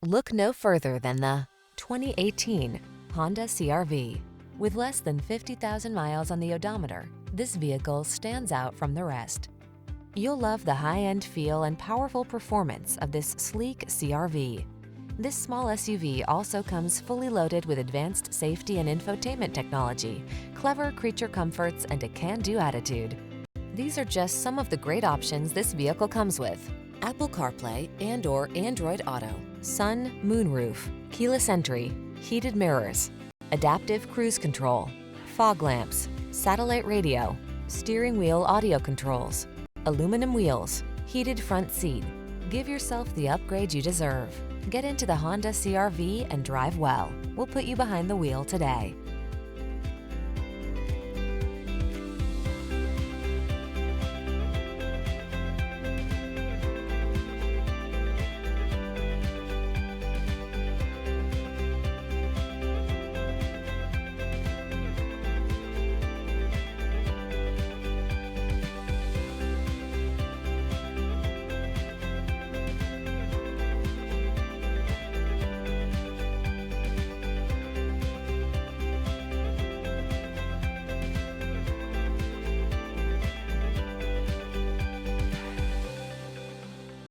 Look no further than the 2018 Honda CR-V. With less than 50,000 miles on the odometer, this vehicle stands out from the rest. You'll love the high-end feel and powerful performance of this sleek CR-V. This small SUV also comes fully loaded with advanced safety and infotainment technology, clever creature comforts, and a can-do attitude. These are just some of the great options this vehicle comes with: Apple CarPlay and/or Android Auto, sun, moonroof, keyless entry, heated mirrors, adaptive cruise control, fog lamps, satellite radio, steering wheel audio controls, aluminum wheels, heated front seat. Give yourself the upgrade you deserve. Get into the Honda CR-V and drive well. We'll put you behind the wheel today.